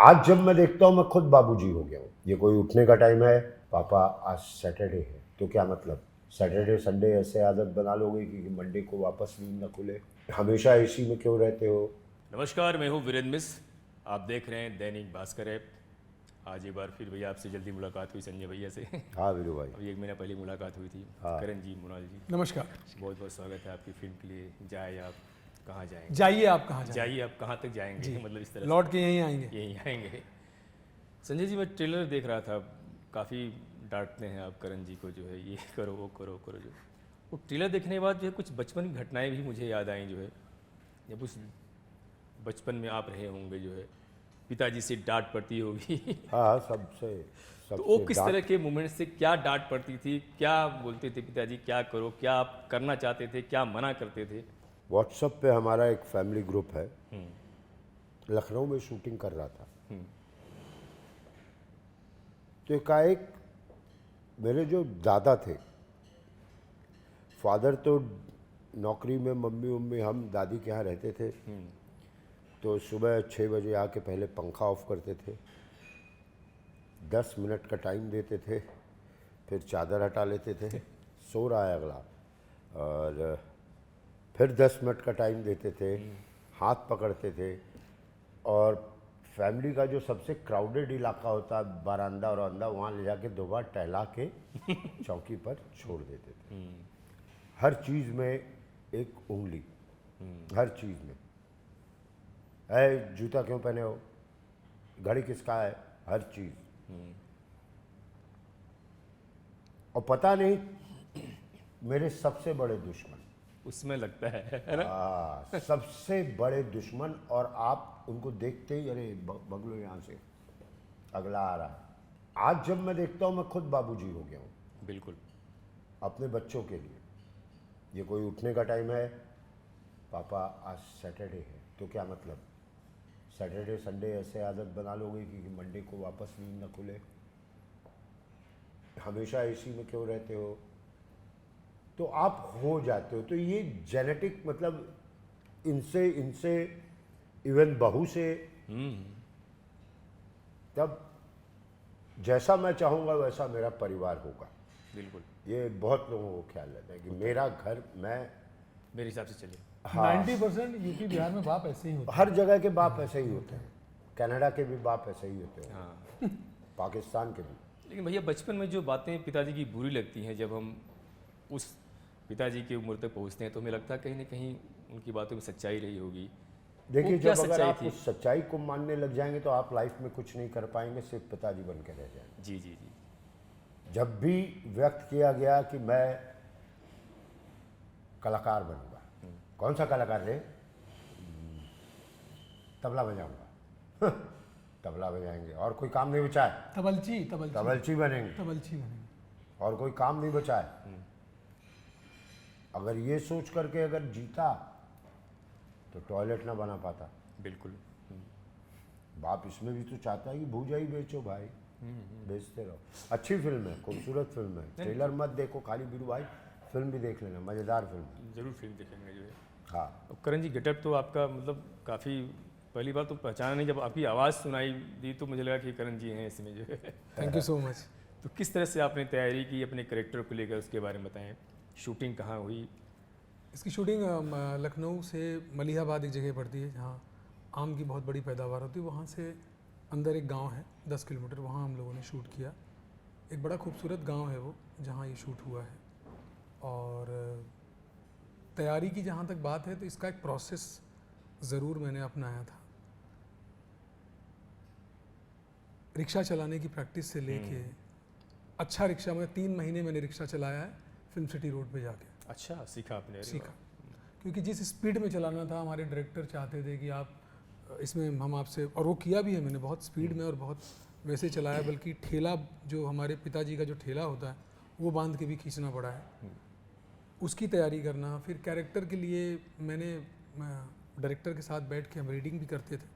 आज जब मैं देखता हूँ मैं खुद बाबूजी हो गया हूँ। ये कोई उठने का टाइम है, पापा आज सैटरडे है, तो क्या मतलब सैटरडे संडे ऐसे आदत बना लोगे कि मंडे को वापस नींद न खुले। हमेशा एसी में क्यों रहते हो? नमस्कार, मैं हूँ वीरेंद्र मिश्र। आप देख रहे हैं दैनिक भास्कर ऐप। आज एक बार फिर भैया आपसे जल्दी मुलाकात हुई संजय भैया से। हाँ वीरू भाई। अभी 1 महीना पहले मुलाकात हुई थी। हाँ। करण जी, मोनाल जी, नमस्कार। बहुत बहुत स्वागत है आपकी फिल्म के लिए। जाए आप कहाँ जाएंगे? जाइए आप कहाँ जाएंगे? जाइए आप कहाँ तक जाएंगे? जी, मतलब इस तरह लौट के यहीं आएंगे। से यहीं आएंगे। संजय जी, मैं ट्रेलर देख रहा था, काफ़ी डांटते हैं आप करण जी को, जो है ये करो वो करो करो। जो वो ट्रेलर देखने के बाद जो है कुछ बचपन की घटनाएं भी मुझे याद आई। जो है जब उस बचपन में आप रहे होंगे, जो है पिताजी से डांट पड़ती होगी। हाँ, सबसे तो वो सबसे किस तरह के मोमेंट से क्या डांट पड़ती थी? क्या बोलते थे पिताजी, क्या करो, क्या आप करना चाहते थे, क्या मना करते थे? व्हाट्सएप पे हमारा एक फैमिली ग्रुप है, लखनऊ में शूटिंग कर रहा था। तो एकाएक मेरे जो दादा थे, फादर तो नौकरी में, मम्मी उम्मी हम दादी के यहाँ रहते थे। तो सुबह 6 बजे आके पहले पंखा ऑफ करते थे, 10 मिनट का टाइम देते थे, फिर चादर हटा लेते थे, सो रहा है अगला, और फिर 10 मिनट का टाइम देते थे, हाथ पकड़ते थे, और फैमिली का जो सबसे क्राउडेड इलाका होता है, बारांदा और अंदा, वहाँ ले जाके 2 बार टहला के चौकी पर छोड़ देते थे। हर चीज़ में एक उंगली, हर चीज़ में। जूता क्यों पहने हो, घड़ी किसका है, हर चीज़। और पता नहीं, मेरे सबसे बड़े दुश्मन उसमें लगता है ना? सबसे बड़े दुश्मन, और आप उनको देखते ही अरे बगलो यहाँ से, अगला आ रहा है। आज जब मैं देखता हूँ मैं खुद बाबूजी हो गया हूँ बिल्कुल। अपने बच्चों के लिए। ये कोई उठने का टाइम है, पापा आज सैटरडे है, तो क्या मतलब सैटरडे संडे ऐसे आदत बना लोगे कि मंडे को वापस नींद न खुले। हमेशा एसी में क्यों रहते हो, तो आप हो जाते हो। तो ये जेनेटिक, मतलब इनसे इनसे इवन बहू से, तब जैसा मैं चाहूँगा वैसा मेरा परिवार होगा। बिल्कुल, ये बहुत लोगों को ख्याल रहता है कि मेरा घर, मैं मेरे हिसाब से चलिए। 90% यूपी बिहार में बाप ऐसे ही होते हर जगह के बाप ऐसे ही होते हैं, कनाडा के भी बाप ऐसे ही होते हैं, हाँ, पाकिस्तान के भी। लेकिन भैया बचपन में जो बातें पिताजी की बुरी लगती हैं, जब हम उस पिताजी की उम्र तक पहुंचते हैं तो हमें लगता है कहीं ना कहीं उनकी बातों में सच्चाई रही होगी। देखिए, वो क्या जब अगर सच्चाई आप थी? उस सच्चाई को मानने लग जाएंगे तो आप लाइफ में कुछ नहीं कर पाएंगे, सिर्फ पिताजी बन के रह जाएंगे। जी जी जी। जब भी व्यक्त किया गया कि मैं कलाकार बनूंगा, कौन सा कलाकार रे? तबला बजाऊंगा। तबला बजाएंगे, और कोई काम नहीं बचा है, तबलची तबलची तबलची बनेंगे, तबलची बनेंगे। और कोई काम नहीं बचा है। अगर ये सोच करके अगर जीता तो टॉयलेट ना बना पाता। बिल्कुल। बाप इसमें भी तो चाहता है कि भूजा ही बेचो भाई, बेचते रहो। अच्छी फिल्म है, खूबसूरत फिल्म है, ट्रेलर मत देखो खाली वीरू भाई, फिल्म भी देख लेना, मज़ेदार फिल्म है। जरूर फिल्म देखेंगे। जो है हाँ, और करण जी, गेटअप तो आपका मतलब काफ़ी, पहली बार तो पहचाना नहीं, जब आपकी आवाज़ सुनाई दी तो मुझे लगा कि करण जी हैं इसमें, जो है। Thank you so much. तो किस तरह से आपने तैयारी की अपने करेक्टर को लेकर, उसके बारे में बताएं। शूटिंग कहाँ हुई? इसकी शूटिंग लखनऊ से मलिहाबाद एक जगह पड़ती है जहाँ आम की बहुत बड़ी पैदावार होती है। वहाँ से अंदर एक गांव है 10 किलोमीटर, वहाँ हम लोगों ने शूट किया। एक बड़ा खूबसूरत गांव है वो, जहाँ ये शूट हुआ है। और तैयारी की जहाँ तक बात है तो इसका एक प्रोसेस ज़रूर मैंने अपनाया था। रिक्शा चलाने की प्रैक्टिस से लेके, अच्छा रिक्शा, मैं 3 महीने मैंने रिक्शा चलाया है फिल्म सिटी रोड पे जाके। अच्छा, सीखा आपने? अरे सीखा, वाह। क्योंकि जिस स्पीड में चलाना था, हमारे डायरेक्टर चाहते थे कि आप इसमें हम आपसे, और वो किया भी है मैंने, बहुत स्पीड में और बहुत वैसे चलाया। बल्कि ठेला, जो हमारे पिताजी का जो ठेला होता है वो बांध के भी खींचना पड़ा है। उसकी तैयारी करना, फिर कैरेक्टर के लिए मैंने डायरेक्टर के साथ बैठ के हम रीडिंग भी करते थे।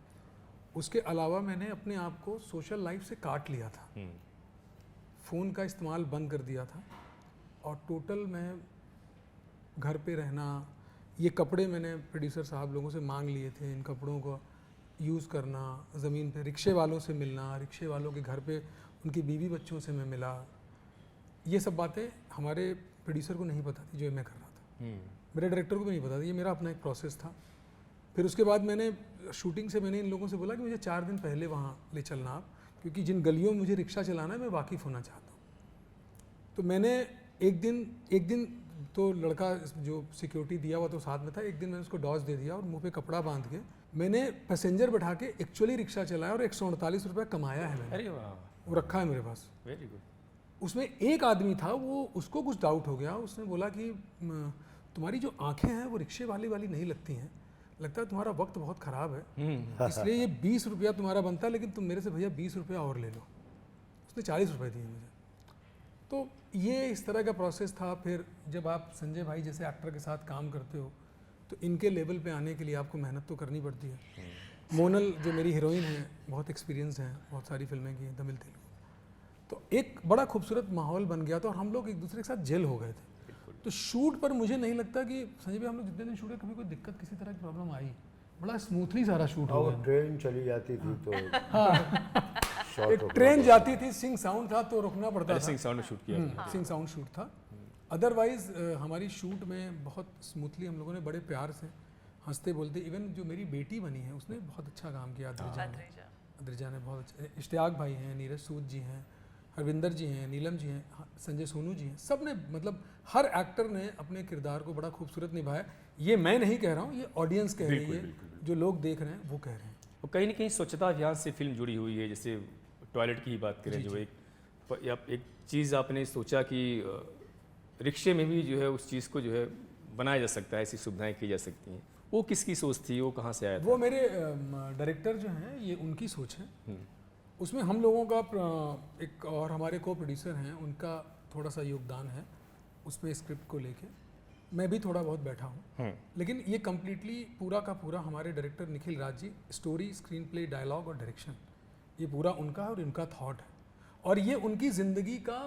उसके अलावा मैंने अपने आप को सोशल लाइफ से काट लिया था, फ़ोन का इस्तेमाल बंद कर दिया था, और टोटल मैं घर पे रहना। ये कपड़े मैंने प्रोड्यूसर साहब लोगों से मांग लिए थे, इन कपड़ों को यूज़ करना, ज़मीन पे रिक्शे वालों से मिलना, रिक्शे वालों के घर पे उनकी बीवी बच्चों से मैं मिला, ये सब बातें हमारे प्रोड्यूसर को नहीं पता थी जो मैं कर रहा था, मेरे डायरेक्टर को भी नहीं पता था, ये मेरा अपना एक प्रोसेस था। फिर उसके बाद मैंने शूटिंग से मैंने इन लोगों से बोला कि मुझे 4 दिन पहले वहाँ ले चलना आप, क्योंकि जिन गलियों में मुझे रिक्शा चलाना है मैं वाकिफ़ होना चाहता हूँ। तो मैंने एक दिन तो लड़का जो सिक्योरिटी दिया हुआ तो साथ में था, एक दिन मैंने उसको डॉज दे दिया और मुंह पे कपड़ा बांध के मैंने पैसेंजर बैठा के एक्चुअली रिक्शा चलाया और 148 रुपये कमाया है मैंने। अरे वाह, वो रखा है मेरे पास। Very good. उसमें एक आदमी था, वो उसको कुछ डाउट हो गया, उसने बोला कि तुम्हारी जो आंखें हैं वो रिक्शे वाली नहीं लगती हैं, लगता है तुम्हारा वक्त बहुत ख़राब है, इसलिए ये 20 रुपया तुम्हारा बनता है, लेकिन तुम मेरे से भैया 20 रुपया और ले लो। उसने 40 रुपये दिए मुझे। तो ये इस तरह का प्रोसेस था। फिर जब आप संजय भाई जैसे एक्टर के साथ काम करते हो तो इनके लेवल पे आने के लिए आपको मेहनत तो करनी पड़ती है। मोनल जो मेरी हीरोइन है, बहुत एक्सपीरियंस है, बहुत सारी फिल्में की हैं तमिल तेलुगु, तो एक बड़ा खूबसूरत माहौल बन गया था और हम लोग एक दूसरे के साथ जेल हो गए थे। तो शूट पर मुझे नहीं लगता कि संजय भाई हम लोग जितने दिन शूट है कभी कोई दिक्कत किसी तरह की प्रॉब्लम आई, बड़ा स्मूथली सारा शूट हो और गया। ट्रेन चली जाती थी तो शॉर्ट एक ट्रेन जाती थी, सिंह साउंड था तो रुकना पड़ता था। सिंह साउंड में शूट किया। सिंह साउंड शूट था। अदरवाइज हमारी शूट में बहुत स्मूथली हम लोगों ने बड़े प्यार से हंसते बोलते, इवन जो मेरी बेटी बनी है उसने बहुत अच्छा काम किया, अद्रिजा ने बहुत अच्छा, इश्तियाक भाई हैं, नीरज सूद जी हैं, हरविंदर जी हैं, नीलम जी हैं, संजय सोनू जी हैं, सब ने मतलब हर एक्टर ने अपने किरदार को बड़ा खूबसूरत निभाया। ये मैं नहीं कह रहा हूँ, ये ऑडियंस कह रही है, जो लोग देख रहे हैं वो कह रहे हैं। और कहीं ना कहीं स्वच्छता अभियान से फिल्म जुड़ी हुई है। जैसे टॉयलेट की ही बात करें, जो एक चीज़ आपने सोचा कि रिक्शे में भी जो है उस चीज़ को जो है बनाया जा सकता है, ऐसी सुविधाएं की जा सकती हैं, वो किसकी सोच थी, वो कहाँ से आया था? वो मेरे डायरेक्टर जो हैं ये उनकी सोच है। उसमें हम लोगों का एक और हमारे को प्रोड्यूसर हैं उनका थोड़ा सा योगदान है उसमें, स्क्रिप्ट को लेके मैं भी थोड़ा बहुत बैठा हूँ, लेकिन ये कम्प्लीटली पूरा का पूरा हमारे director Nikhil Raj ji, story, screen play, dialogue और डायरेक्शन, ये पूरा उनका है और इनका थॉट है, और ये उनकी ज़िंदगी का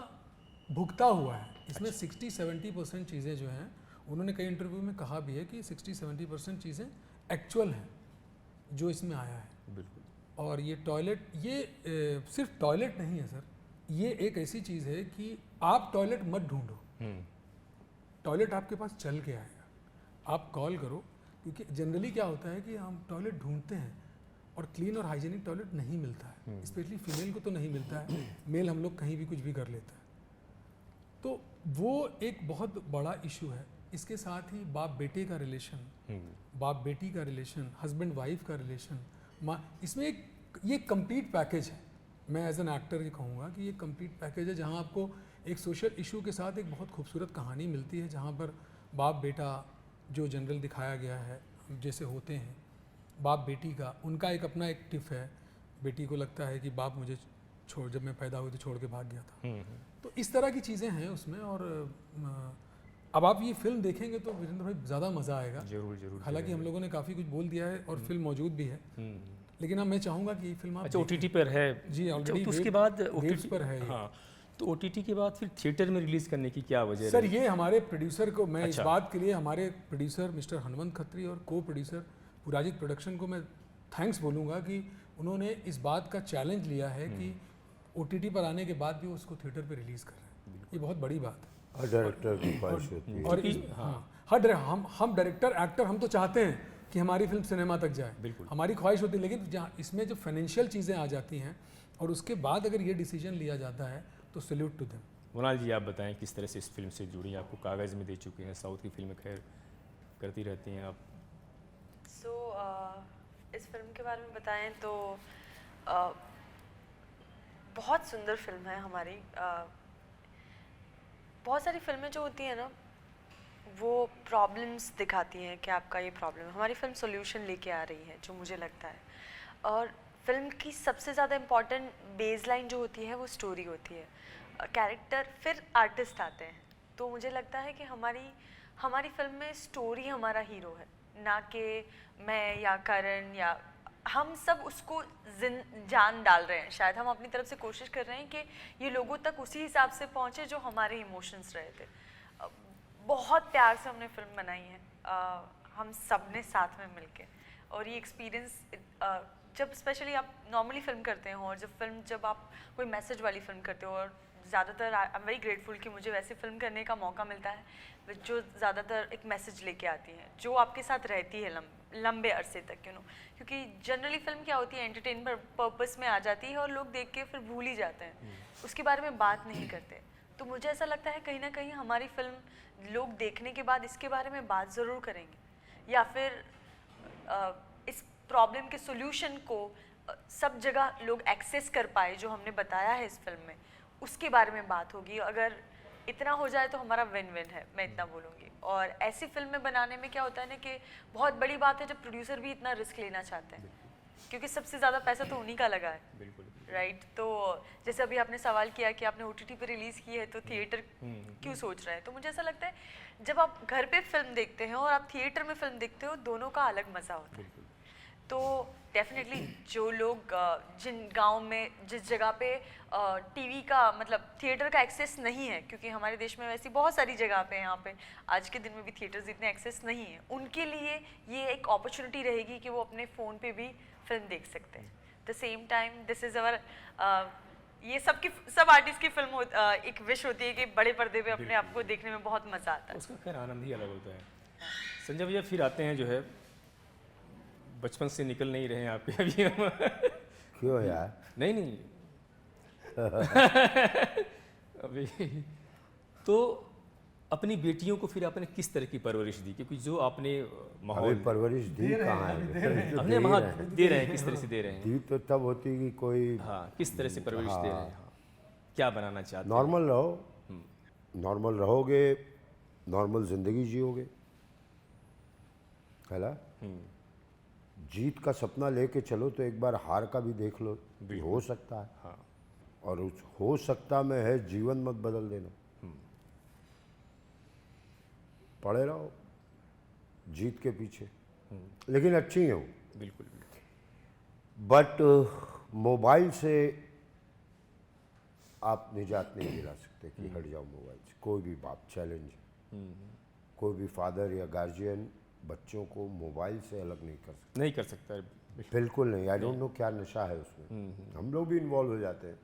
भुगता हुआ है। इसमें 60-70% चीज़ें जो हैं, उन्होंने कई इंटरव्यू में कहा भी है कि 60-70% चीज़ें एक्चुअल हैं जो इसमें आया है। बिल्कुल। और ये टॉयलेट, ये सिर्फ टॉयलेट नहीं है सर, ये एक ऐसी चीज़ है कि आप टॉयलेट मत ढूंढो, टॉयलेट आपके पास चल के आएगा, आप कॉल करो, क्योंकि जनरली क्या होता है कि हम टॉयलेट ढूंढते हैं और क्लीन और हाइजीनिक टॉयलेट नहीं मिलता है, स्पेशली फीमेल को तो नहीं मिलता है, मेल हम लोग कहीं भी कुछ भी कर लेता है, तो वो एक बहुत बड़ा इशू है। इसके साथ ही बाप बेटे का रिलेशन, बाप बेटी का रिलेशन, हस्बैंड वाइफ का रिलेशन, इसमें ये कंप्लीट पैकेज है। मैं एज एन एक्टर ये कहूँगा कि ये कंप्लीट पैकेज है, जहाँ आपको एक सोशल इशू के साथ एक बहुत खूबसूरत कहानी मिलती है, जहाँ पर बाप बेटा जो जनरल दिखाया गया है जैसे होते हैं, बाप बेटी का, उनका एक अपना एक टिफ है, बेटी को लगता है कि बाप मुझे जब मैं पैदा हुई तो छोड़ के भाग गया था, तो इस तरह की चीज़ें हैं उसमें। और अब आप ये फिल्म देखेंगे तो वीरेंद्र भाई ज़्यादा मज़ा आएगा। जरूर। हालांकि हम लोगों ने काफ़ी कुछ बोल दिया है और फिल्म मौजूद भी है, लेकिन अब मैं चाहूँगा कि ये फिल्म आप OTT पर है जी ऑलरेडी, तो उसके बाद OTT पर है ये। हाँ, तो OTT के बाद फिर थिएटर में रिलीज करने की क्या वजह सर? ये हमारे प्रोड्यूसर को मैं अच्छा। इस बात के लिए हमारे प्रोड्यूसर मिस्टर हनुमंत खत्री और को प्रोड्यूसर पुराजित प्रोडक्शन को मैं थैंक्स बोलूँगा कि उन्होंने इस बात का चैलेंज लिया है कि OTT पर आने के बाद भी उसको थिएटर पर रिलीज़ कर रहे हैं, ये बहुत बड़ी बात है। हर डायरेक्टर की ख्वाहिश होती है। और हम डायरेक्टर एक्टर हम तो चाहते हैं कि हमारी फिल्म सिनेमा तक जाए, हमारी ख्वाहिश होती है, लेकिन जहाँ इसमें जो फाइनेंशियल चीज़ें आ जाती हैं और उसके बाद अगर ये डिसीजन लिया जाता है तो सैल्यूट टू देम। मोनाल जी, आप बताएं किस तरह से इस फिल्म से जुड़ी, आपको कागज़ में दे चुके हैं, साउथ की फिल्में खैर करती रहती हैं आप। इस फिल्म के बारे में बताएं तो बहुत सुंदर फिल्म है हमारी। बहुत सारी फिल्में जो होती हैं ना, वो प्रॉब्लम्स दिखाती हैं कि आपका ये प्रॉब्लम है, हमारी फिल्म सॉल्यूशन लेके आ रही है, जो मुझे लगता है। और फिल्म की सबसे ज़्यादा इम्पॉर्टेंट बेसलाइन जो होती है वो स्टोरी होती है, कैरेक्टर, फिर आर्टिस्ट आते हैं। तो मुझे लगता है कि हमारी फिल्म में स्टोरी हमारा हीरो है, ना कि मैं या करण, या हम सब उसको जान डाल रहे हैं। शायद हम अपनी तरफ से कोशिश कर रहे हैं कि ये लोगों तक उसी हिसाब से पहुँचे जो हमारे इमोशंस रहे थे। बहुत प्यार से हमने फिल्म बनाई है, हम सब ने साथ में मिलके, और ये एक्सपीरियंस जब स्पेशली आप नॉर्मली फिल्म करते हो और जब आप कोई मैसेज वाली फिल्म करते हो, और ज़्यादातर आई एम वेरी ग्रेटफुल कि मुझे वैसी फिल्म करने का मौका मिलता है जो ज़्यादातर एक मैसेज लेके आती है, जो आपके साथ रहती है लंबे अरसे तक, क्योंकि जनरली फिल्म क्या होती है, एंटरटेनमेंट पर्पस में आ जाती है और लोग देख के फिर भूल ही जाते हैं, उसके बारे में बात नहीं करते। तो मुझे ऐसा लगता है कहीं ना कहीं हमारी फिल्म लोग देखने के बाद इसके बारे में बात ज़रूर करेंगे, या फिर इस प्रॉब्लम के सोल्यूशन को सब जगह लोग एक्सेस कर पाए जो हमने बताया है इस फिल्म में, उसके बारे में बात होगी। अगर इतना हो जाए तो हमारा विन विन है, मैं इतना बोलूँगी। और ऐसी फिल्में बनाने में क्या होता है ना कि बहुत बड़ी बात है जब प्रोड्यूसर भी इतना रिस्क लेना चाहते हैं, क्योंकि सबसे ज़्यादा पैसा तो उन्हीं का लगा है। बिल्कुल। राइट। तो जैसे अभी आपने सवाल किया कि आपने OTT पे रिलीज़ की है तो थिएटर क्यों सोच रहे हैं, तो मुझे ऐसा लगता है जब आप घर पे फिल्म देखते हैं और आप थिएटर में फिल्म देखते हो, दोनों का अलग मज़ा होता है। तो डेफिनेटली जो लोग जिन गांव में जिस जगह पे टीवी का मतलब थिएटर का एक्सेस नहीं है, क्योंकि हमारे देश में वैसी बहुत सारी जगह पे यहाँ पे आज के दिन में भी थिएटर्स इतने एक्सेस नहीं है, उनके लिए ये एक अपॉर्चुनिटी रहेगी कि वो अपने फ़ोन पे भी फिल्म देख सकते हैं। The same time this is our ये सब आर्टिस्ट की फिल्म एक विश होती है कि बड़े पर्दे पे अपने आप को देखने में बहुत मज़ा आता है। उसका खैर आनंद ही अलग होता है। संजय भैया फिर आते हैं जो है, बचपन से निकल नहीं रहे हैं आपके अभी हम। क्यों यार? नहीं अभी तो अपनी बेटियों को फिर आपने किस तरह की परवरिश दी, क्योंकि जो आपने माहौल अभी परवरिश दी कहाँ है? हमने वहाँ दे रहे हैं, किस तरह से दे रहे हैं? दी तो तब होती कि कोई हाँ, किस तरह से परवरिश दे रहे हैं? हाँ, क्या बनाना चाहते हैं? नॉर्मल रहो, नॉर्मल रहोगे, नॉर्मल ज़िंदगी जियोगे, है ना? जीत का सपना लेके चलो तो एक बार हार का भी देख लो, हो सकता है। हाँ। और उस हो सकता में है जीवन मत बदल देना, पड़े रहो जीत के पीछे, लेकिन अच्छी हो। बिल्कुल। बट मोबाइल से आप निजात नहीं दिला सकते कि हट जाओ मोबाइल से। कोई भी बाप चैलेंज, कोई भी फादर या गार्जियन बच्चों को मोबाइल से अलग नहीं कर सकता। नहीं कर सकता है। बिल्कुल नहीं। आई डोंट नो क्या नशा है उसमें, हम लोग भी इन्वॉल्व हो जाते हैं।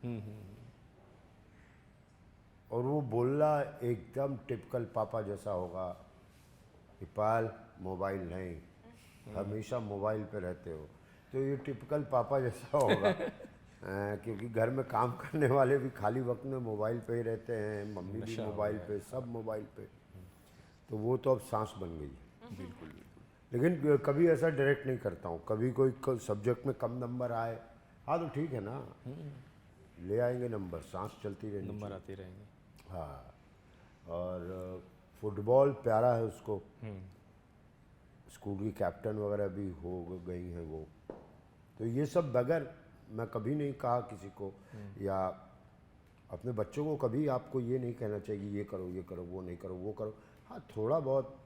और वो बोलना एकदम टिपिकल पापा जैसा होगा कि पाल मोबाइल नहीं, हमेशा मोबाइल पे रहते हो, तो ये टिपिकल पापा जैसा होगा। क्योंकि घर में काम करने वाले भी खाली वक्त में मोबाइल पे ही रहते हैं, मम्मी भी मोबाइल पे, सब मोबाइल पे, तो वो तो अब सांस बन गई है। बिल्कुल। लेकिन कभी ऐसा डायरेक्ट नहीं करता हूँ। कभी कोई सब्जेक्ट में कम नंबर आए, हाँ तो ठीक है ना, ले आएंगे नंबर, सांस चलती रहेगी, नंबर आते रहेंगे। हाँ। और फुटबॉल प्यारा है उसको, स्कूल की कैप्टन वगैरह भी हो गई हैं वो। तो ये सब बगैर मैं कभी नहीं कहा किसी को, या अपने बच्चों को कभी आपको ये नहीं कहना चाहिए ये करो ये करो, वो नहीं करो वो करो। हाँ थोड़ा बहुत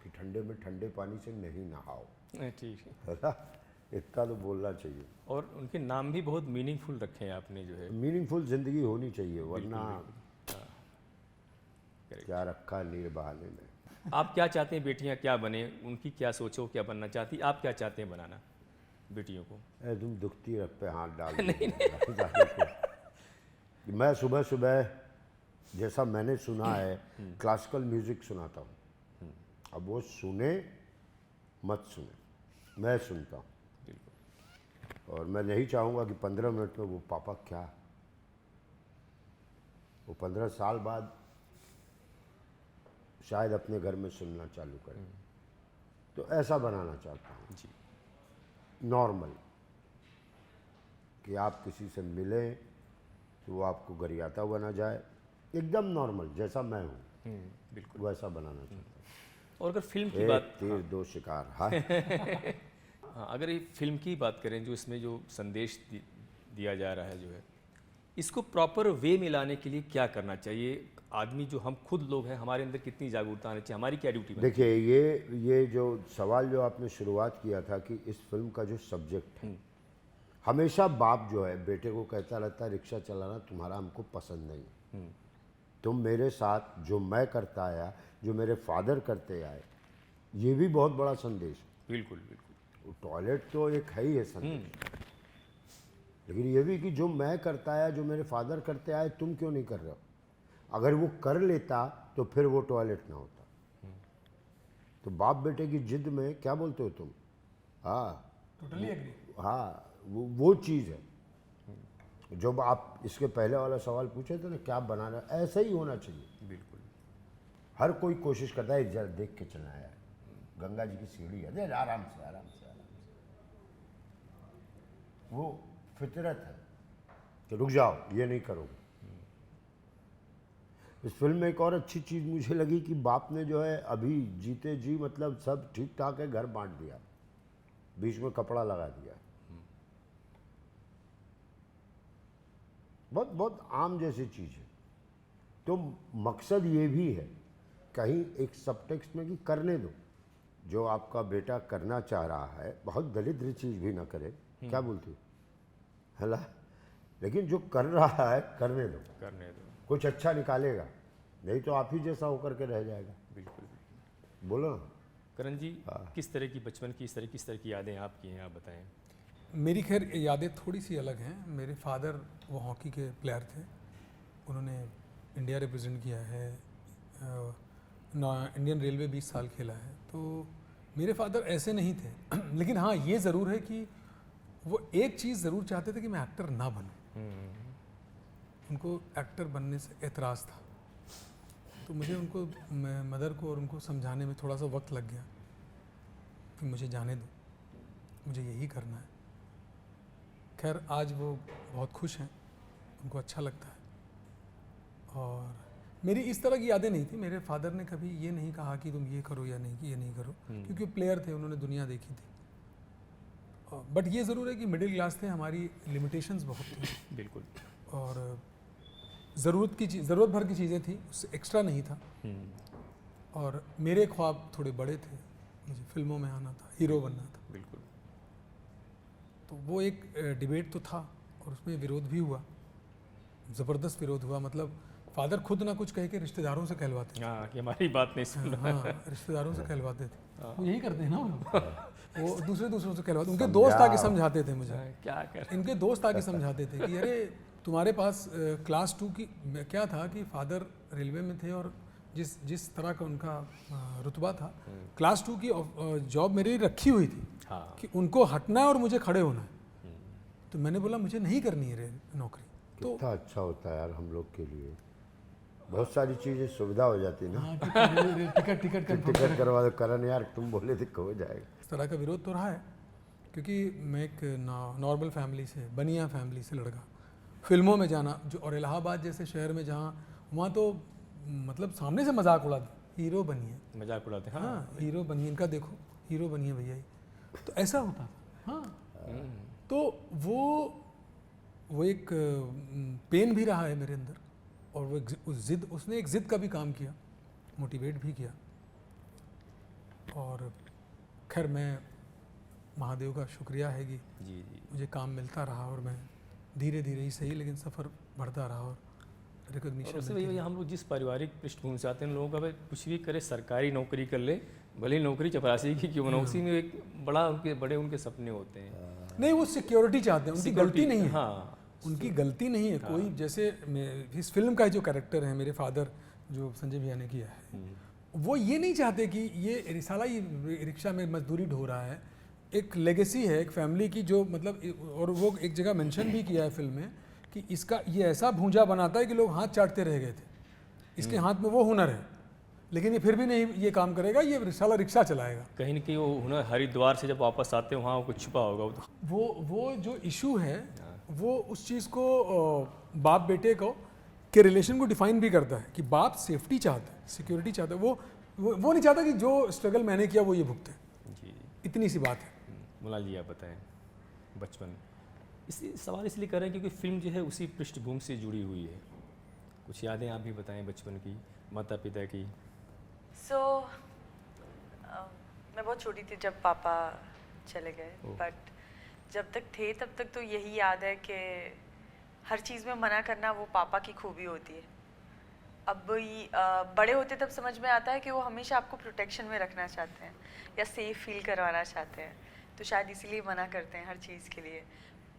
कि ठंडे में ठंडे पानी से नहीं नहाओ, ठीक है ना, इतना तो बोलना चाहिए। और उनके नाम भी बहुत मीनिंगफुल रखे हैं आपने जो है। मीनिंगफुल ज़िंदगी होनी चाहिए, वरना क्या रखा है नीर बहाने में। आप क्या चाहते हैं बेटियां क्या बने, उनकी क्या सोचो, क्या बनना चाहती, आप क्या चाहते हैं बनाना बेटियों को? तुम दुखती रख पे हाथ डाल मैं सुबह सुबह जैसा मैंने सुना है क्लासिकल म्यूज़िक सुनाता हूँ। अब वो सुने मत सुने, मैं सुनता हूँ। और मैं नहीं चाहूँगा कि 15 मिनट में वो पापा क्या, वो 15 साल बाद शायद अपने घर में सुनना चालू करें। तो ऐसा बनाना चाहता हूँ जी। नॉर्मल, कि आप किसी से मिलें तो वो आपको गरियाता हुआ ना जाए, एकदम नॉर्मल जैसा मैं हूँ बिल्कुल वैसा बनाना चाहता हूँ। और अगर फिल्म की एक बात, तीर दो शिकार। हाँ हाँ, अगर ये फिल्म की बात करें जो इसमें जो संदेश दिया जा रहा है जो है, इसको प्रॉपर वे में लाने के लिए क्या करना चाहिए? आदमी जो हम खुद लोग हैं, हमारे अंदर कितनी जागरूकता आनी चाहिए, हमारी क्या ड्यूटी है? देखिए, ये जो सवाल जो आपने शुरुआत किया था कि इस फिल्म का जो सब्जेक्ट है, हमेशा बाप जो है बेटे को कहता रहता है रिक्शा चलाना तुम्हारा हमको पसंद नहीं, तुम मेरे साथ जो मैं करता आया, जो मेरे फादर करते आए, ये भी बहुत बड़ा संदेश है। बिल्कुल बिल्कुल। टॉयलेट तो एक है ही है संदेश, लेकिन ये भी कि जो मैं करता आया, जो मेरे फादर करते आए, तुम क्यों नहीं कर रहे हो? अगर वो कर लेता तो फिर वो टॉयलेट ना होता। तो बाप बेटे की जिद में क्या बोलते हो तुम? हाँ टोटली एग्री। हाँ, वो चीज़ है। जब आप इसके पहले वाला सवाल पूछे थे ना, क्या बनाना, ऐसा ही होना चाहिए। बिल्कुल। हर कोई कोशिश करता है जरा देख के चलना है, गंगा जी की सीढ़ी है, देख आराम से आराम से आराम से, वो फितरत है कि रुक जाओ, ये नहीं करोगे। इस फिल्म में एक और अच्छी चीज़ मुझे लगी कि बाप ने जो है अभी जीते जी मतलब सब ठीक ठाक है, घर बांट दिया, बीच में कपड़ा लगा दिया। बहुत बहुत आम जैसी चीज़ है। तो मकसद ये भी है कहीं एक सबटेक्स्ट में कि करने दो, जो आपका बेटा करना चाह रहा है, बहुत दरिद्र चीज़ भी ना करे, क्या बोलती है ना, लेकिन जो कर रहा है करने दो, करने दो। कुछ अच्छा निकालेगा, नहीं तो आप ही जैसा होकर के रह जाएगा। बिल्कुल। बोलो ना। करण जी, किस तरह की बचपन की किस तरह की यादें आपकी हैं, आप बताएं। मेरी खैर यादें थोड़ी सी अलग हैं। मेरे फादर वो हॉकी के प्लेयर थे, उन्होंने इंडिया रिप्रेजेंट किया है, इंडियन रेलवे 20 साल खेला है। तो मेरे फादर ऐसे नहीं थे लेकिन हाँ ये ज़रूर है कि वो एक चीज़ ज़रूर चाहते थे कि मैं एक्टर ना बनूं। उनको एक्टर बनने से एतराज़ था, तो मुझे उनको, मदर को और उनको समझाने में थोड़ा सा वक्त लग गया कि मुझे जाने दो, मुझे यही करना है। खैर आज वो बहुत खुश हैं, उनको अच्छा लगता है। और मेरी इस तरह की यादें नहीं थी। मेरे फादर ने कभी ये नहीं कहा कि तुम ये करो या नहीं, कि ये नहीं करो, क्योंकि प्लेयर थे, उन्होंने दुनिया देखी थी। बट ये ज़रूर है कि मिडिल क्लास थे, हमारी लिमिटेशंस बहुत थी। बिल्कुल। और ज़रूरत भर की चीज़ें थी, उससे एक्स्ट्रा नहीं था। और मेरे ख्वाब थोड़े बड़े थे, मुझे फिल्मों में आना था, हीरो बनना था। बिल्कुल। तो वो एक डिबेट तो था और उसमें विरोध भी हुआ, ज़बरदस्त विरोध हुआ। मतलब फादर खुद ना कुछ कह के रिश्तेदारों से कहलवाते थे। हाँ, कि हमारी बात नहीं सुन रहा। हाँ, रिश्तेदारों से कहलवाते थे। वो यही करते हैं ना वो लोग। वो दूसरों से कहलवाते। उनके दोस्त आके समझाते थे मुझे, क्या कर। इनके दोस्त आके समझाते थे कि अरे तुम्हारे पास क्लास 2 की क्या था कि फादर रेलवे में थे और जिस तरह का उनका रुतबा था, क्लास 2 की जॉब मेरी रखी हुई थी। हाँ। कि उनको हटना है और मुझे खड़े होना है। तो मैंने बोला मुझे नहीं करनी है नौकरी। तो कितना अच्छा होता है यार हम लोग के लिए, बहुत सारी चीज़ें सुविधा हो जाती है ना। हाँ, टिकट टिकट करवा दो करण यार, तुम बोले थे हो जाएगा। इस तरह का विरोध तो रहा है, क्योंकि मैं एक नॉर्मल फैमिली से, बनिया फैमिली से लड़का, फिल्मों में जाना जो, और इलाहाबाद जैसे शहर में जहाँ, वहाँ तो मतलब सामने से मजाक उड़ा, हीरो बनिए, मजाक उड़ाते। हाँ हीरो बनिए, इनका देखो हीरो बनिए भैया, तो ऐसा होता था। हाँ, तो वो एक पेन भी रहा है मेरे अंदर, और वो उसने एक ज़िद का भी काम किया, मोटिवेट भी किया। और खैर मैं महादेव का शुक्रिया है कि जी। मुझे काम मिलता रहा, और मैं धीरे धीरे ही सही लेकिन सफ़र बढ़ता रहा, और रिकॉग्निशन। उससे वही हम लोग जिस पारिवारिक पृष्ठभूमि से आते हैं, लोगों का भाई कुछ भी करे, सरकारी नौकरी कर ले, भले ही नौकरी चपरासी की क्यों ना, उसी में एक बड़े उनके सपने होते हैं। नहीं, वो सिक्योरिटी चाहते हैं, उनकी गलती नहीं है। हाँ, उनकी गलती नहीं है कोई। जैसे इस फिल्म का जो कैरेक्टर है मेरे फादर, जो संजय भैया ने किया है, वो ये नहीं चाहते कि ये रिसाला ये रिक्शा में मजदूरी ढो रहा है। एक लेगेसी है एक फैमिली की, जो मतलब, और वो एक जगह मेंशन भी किया है फिल्म में कि इसका ये ऐसा भूंजा बनाता है कि लोग हाथ चाटते रह गए थे। इसके हाथ में वो हुनर है, लेकिन ये फिर भी नहीं ये काम करेगा, ये रिसाला रिक्शा चलाएगा। कहीं न कहीं वो हुनर हरिद्वार से जब वापस आते हैं, वहाँ वो कुछ छुपा होगा। वो जो इशू है, वो उस चीज़ को बाप बेटे को के रिलेशन को डिफाइन भी करता है कि बाप सेफ्टी चाहता है, सिक्योरिटी चाहता है। वो नहीं चाहता कि जो स्ट्रगल मैंने किया वो ये भुगते। जी, इतनी सी बात है। मुलाल जी आप बताएं, बचपन सवाल इसलिए कर रहे हैं क्योंकि फिल्म जो है उसी पृष्ठभूमि से जुड़ी हुई है। कुछ यादें आप भी बताएं बचपन की, माता पिता की। मैं बहुत छोटी थी जब पापा चले गए, बट जब तक थे तब तक तो यही याद है कि हर चीज़ में मना करना वो पापा की खूबी होती है। अब बड़े होते तब समझ में आता है कि वो हमेशा आपको प्रोटेक्शन में रखना चाहते हैं या सेफ फील करवाना चाहते हैं। तो शायद इसीलिए मना करते हैं हर चीज़ के लिए।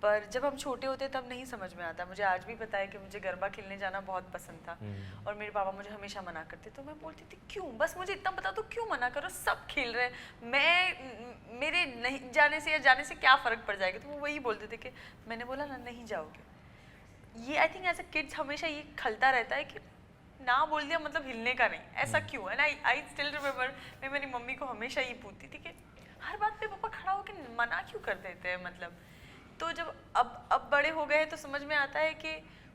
पर जब हम छोटे होते तब नहीं समझ में आता। मुझे आज भी पता है कि मुझे गरबा खेलने जाना बहुत पसंद था और मेरे पापा मुझे हमेशा मना करते, तो मैं बोलती थी क्यों, बस मुझे इतना बता दो क्यों मना करो, सब खेल रहे हैं, मेरे नहीं जाने से या जाने से क्या फ़र्क पड़ जाएगा। तो वो वही बोलते थे कि मैंने बोला ना नहीं जाओगे। ये I think as a kids हमेशा ये खलता रहता है कि ना बोल दिया मतलब हिलने का नहीं, ऐसा क्यों। एंड आई स्टिल रिमेम्बर मैं मेरी मम्मी को हमेशा ये पूछती थी कि हर बात पे पापा खड़ा होकर मना क्यों कर देते हैं मतलब। तो जब अब बड़े हो गए तो समझ में आता है कि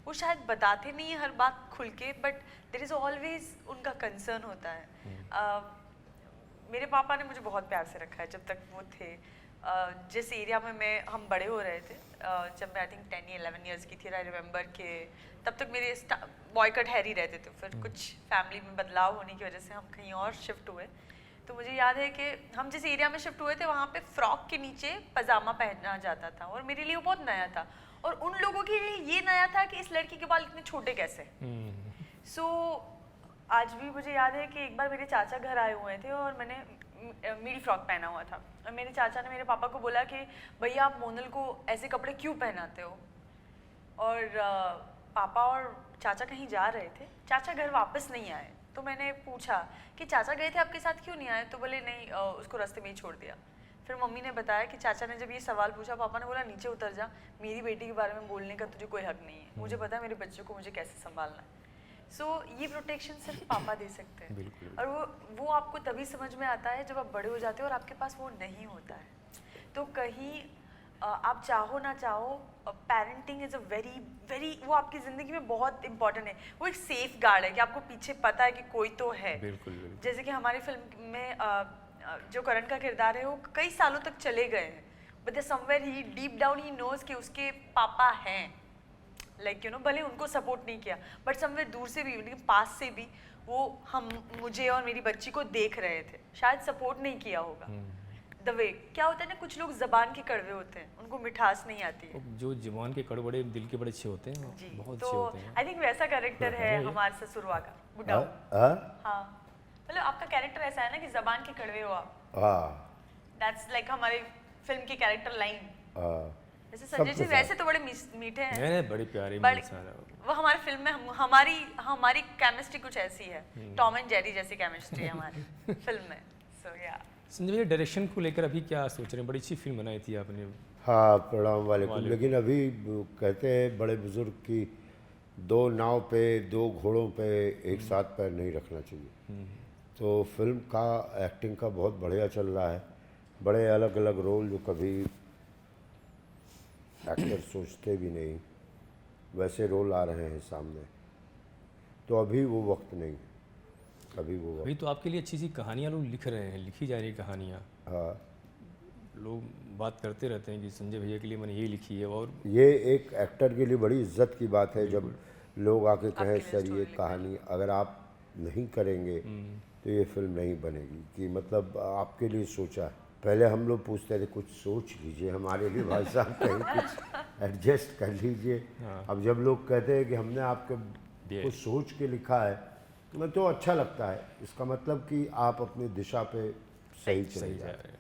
वो शायद बताते नहीं है हर बात खुल के, बट देयर इज़ ऑलवेज उनका कंसर्न होता है। मेरे पापा ने मुझे बहुत प्यार से रखा है जब तक वो थे। जिस एरिया में हम बड़े हो रहे थे, जब मैं आई थिंक 10 या 11 ईयर्स की थी, आई रिमेंबर कि तब तक मेरे बॉयकट हैरी रहते थे। फिर कुछ फैमिली में बदलाव होने की वजह से हम कहीं और शिफ्ट हुए। तो मुझे याद है कि हम जिस एरिया में शिफ्ट हुए थे वहाँ पे फ्रॉक के नीचे पजामा पहना जाता था और मेरे लिए वो बहुत नया था और उन लोगों के लिए ये नया था कि इस लड़की के बाल इतने छोटे कैसे। सो आज भी मुझे याद है कि एक बार मेरे चाचा घर आए हुए थे और मैंने मिडी फ्रॉक पहना हुआ था और मेरे चाचा ने मेरे पापा को बोला कि भैया आप मोनल को ऐसे कपड़े क्यों पहनाते हो। और पापा और चाचा कहीं जा रहे थे, चाचा घर वापस नहीं आए। तो मैंने पूछा कि चाचा गए थे आपके साथ क्यों नहीं आए, तो बोले नहीं उसको रास्ते में ही छोड़ दिया। फिर मम्मी ने बताया कि चाचा ने जब ये सवाल पूछा पापा ने बोला नीचे उतर जा, मेरी बेटी के बारे में बोलने का तुझे कोई हक नहीं है, मुझे पता है मेरे बच्चों को मुझे कैसे संभालना है। सो ये प्रोटेक्शन सिर्फ पापा दे सकते हैं। बिल्कुल। और वो आपको तभी समझ में आता है जब आप बड़े हो जाते हो और आपके पास वो नहीं होता है। तो कहीं आप चाहो ना चाहो, parenting is a very very, वो आपकी ज़िंदगी में बहुत इंपॉर्टेंट है। वो एक सेफ गार्ड है कि आपको पीछे पता है कि कोई तो है। बिल्कुल बिल्कुल। जैसे कि हमारी फिल्म में जो करण का किरदार है वो कई सालों तक चले गए हैं, but somewhere he deep down he knows कि उसके पापा हैं, लाइक यू नो, भले उनको सपोर्ट नहीं किया बट समवेयर दूर से भी, लेकिन पास से भी वो मुझे और मेरी बच्ची को देख रहे थे, शायद सपोर्ट नहीं किया होगा। द वे क्या होता है ना, कुछ लोग जबान के कड़वे होते हैं, उनको मिठास नहीं आती है। जो जुबान के कड़ बड़े दिल के बड़े अच्छे होते हैं, जी, बहुत तो अच्छे होते हैं। आई थिंक वैसा कैरेक्टर है हमारे ससुरवा का बुड्ढा। हाँ, मतलब आपका कैरेक्टर ऐसा है ना कि जबान के कड़वे हो आप। दैट्स लाइक हमारे फिल्म की कैरेक्टर लाइन। जैसे संजय जी वैसे तो बड़े मीठे हैं, नहीं बड़े प्यारे बड़े, इंसान है। वो हमारे फिल्म में हमारी केमिस्ट्री कुछ ऐसी है, टॉम एंड जेरी जैसी केमिस्ट्री है हमारी फिल्म में। सो या संजय भैया डायरेक्शन को लेकर अभी क्या सोच रहे हैं? बड़ी अच्छी फिल्म बनाई थी आपने। हाँ, प्रणाम वालेकुम। लेकिन अभी कहते हैं बड़े बुजुर्ग की दो नाव पे दो घोड़ों पे एक साथ पैर नहीं रखना चाहिए। तो फिल्म का एक्टिंग का बहुत बढ़िया चल रहा है, बड़े अलग अलग रोल जो कभी एक्टर सोचते भी नहीं वैसे रोल आ रहे हैं सामने। तो अभी वो वक्त नहीं, अभी वो अभी तो आपके लिए अच्छी सी कहानियाँ लोग लिख रहे हैं, लिखी जा रही कहानियाँ। हाँ, लोग बात करते रहते हैं कि संजय भैया के लिए मैंने ये लिखी है। और ये एक एक्टर के लिए बड़ी इज्जत की बात है जब लोग आके कहें सर ये कहानी अगर आप नहीं करेंगे तो ये फिल्म नहीं बनेगी, कि मतलब आपके लिए सोचा है। पहले हम लोग पूछते थे कुछ सोच लीजिए हमारे लिए भाई साहब, कहीं कुछ एडजस्ट कर लीजिए। अब जब लोग कहते हैं कि हमने आपके कुछ सोच के लिखा है तो अच्छा लगता है। इसका मतलब कि आप अपनी दिशा पे सही चले जा रहे हैं।